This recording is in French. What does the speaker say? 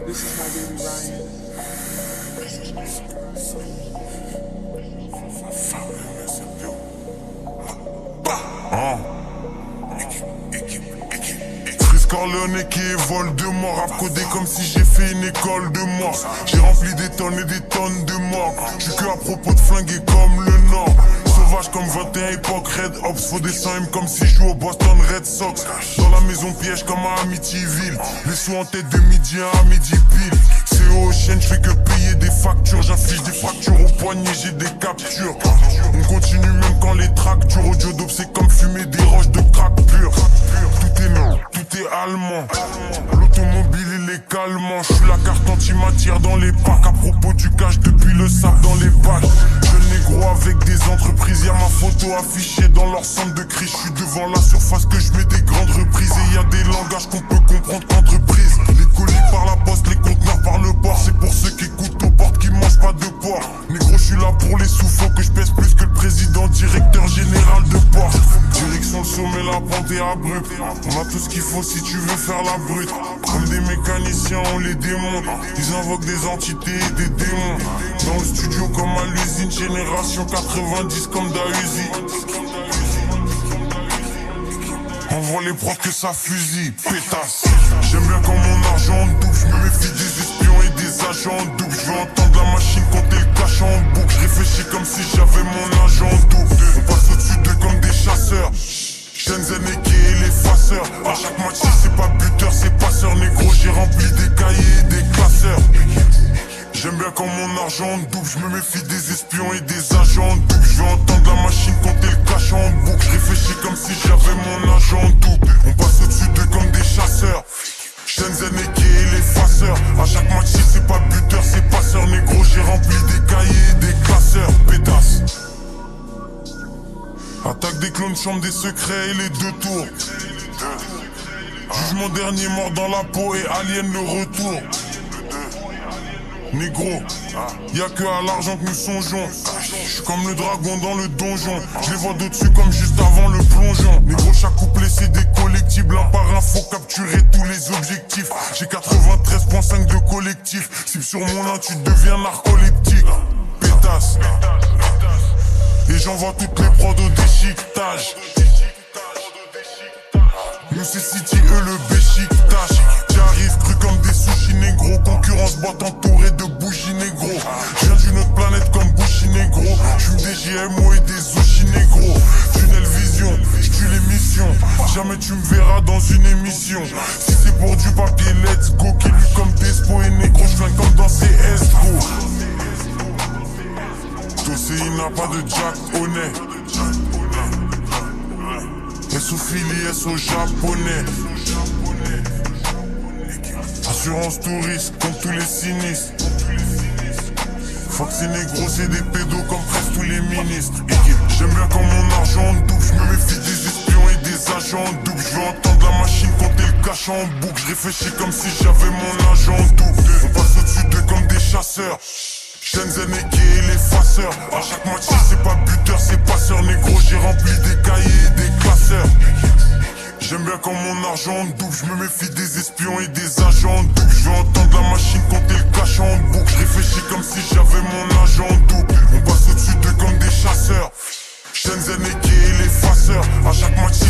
This is my baby Ryan. Chris Corleone qui évole de mort, rap codé comme si j'ai fait une école de morse. J'ai rempli des tonnes et des tonnes de morts. J'suis que à propos de flinguer comme le Nord. Sauvage comme 21 époque, Red Ops, faut des 100M comme si je joue au Boston Red Sox. Dans la maison piège comme à Amityville. Les sous en tête de midi à midi pile. C'est au chaîne, j'fais que payer des factures. J'affiche des fractures au poignet, j'ai des captures. On continue même quand les tractures. Audio dope c'est comme fumer des roches de crack pur. Tout est non, tout est allemand. L'automobile il est calmant. J'suis la carte anti-matière dans les packs. À propos du cash depuis le sable dans les bacs. Je négro avec des entreprises. Y'a ma photo affichée dans leur centre de crise. J'suis devant la surface que j'mets des grandes reprises. Et y'a des langages qu'on peut comprendre qu'entreprise. Les colis par la poste, les conteneurs par le port. C'est pour ceux qui écoutent aux portes qui mangent pas de porc. Négro j'suis là pour les sous. Faut que j'pèse plus que le président, directeur général de port. Direction le sommet, la pente est abrupte. On a tout ce qu'il faut si tu veux faire la brute. Comme des mécaniciens on les démonte. Ils invoquent des entités et des démons. Dans le studio comme à l'usine. Génération 90 comme Dahuzi. Envoie les profs que ça fusille, pétasse. J'aime bien quand mon argent double. Je me méfie des espions et des agents doubles. Je veux entendre la machine compter le cash en boucle. Je réfléchis comme si j'avais mon agent double. On passe au-dessus d'eux comme des chasseurs. Shenzhen et et l'effaceur. À chaque match si c'est pas buteur, c'est passeur. Négro j'ai rempli des cahiers et des classeurs. J'aime bien quand mon argent double. Je me méfie des espions et des agents doubles. Je veux entendre la machine compter le cash en boucle. Je réfléchis comme si j'avais mon agent double. On passe au-dessus d'eux comme des chasseurs. Shenzhen et l'effaceur. À chaque match si c'est pas buteur, c'est passeur. Négro j'ai rempli des cahiers et des classeurs. Pétasse. Attaque des clones, chambre des secrets et les deux tours. Jugement dernier, mort dans la peau et alien le retour. Négro, y'a que à l'argent que nous songeons. J'suis comme le dragon dans le donjon. Je les vois d'au-dessus comme juste avant le plongeon. Négro, chaque couplet c'est des collectibles. Un par un, faut capturer tous les objectifs. J'ai 93.5 de collectif. Si sur mon lin tu deviens narcoleptique. Pétasse. Et j'envoie toutes les prods au déchiquetage. Nous c'est City, eux le béchiquetage. J'arrive cru comme des sushis négro. Concurrence boîte entourée de bougies négro. J'viens d'une autre planète comme Bushi négro. J'fume des GMO et des sushis négro. Tunnel vision, j'tue l'émission. Jamais tu me verras dans une émission. Si c'est pour du papier, let's go. Qui lui comme Despo et négro. J'flingue comme dans CSGO. Dossé, il n'a pas de Jack honnête. Et sous fili, au japonais. Assurance touriste, comme tous les sinistres. Fox et négro, c'est des pédos comme presque tous les ministres. J'aime bien quand mon argent double. Je me méfie des espions et des agents doubles. Je veux entendre la machine compter le cash en boucle. Je réfléchis comme si j'avais mon agent double. On passe au-dessus d'eux comme des chasseurs. Shenzhen et l'effaceur. À chaque match si c'est pas buteur, c'est passeur. Négro j'ai rempli des cahiers et des classeurs. J'aime bien quand mon argent double. Je me méfie des espions et des agents doubles. Je veux entendre la machine compter le cash en boucle. Je réfléchis comme si j'avais mon agent double. On passe au-dessus d'eux comme des chasseurs. Shenzhen et l'effaceur. À chaque match si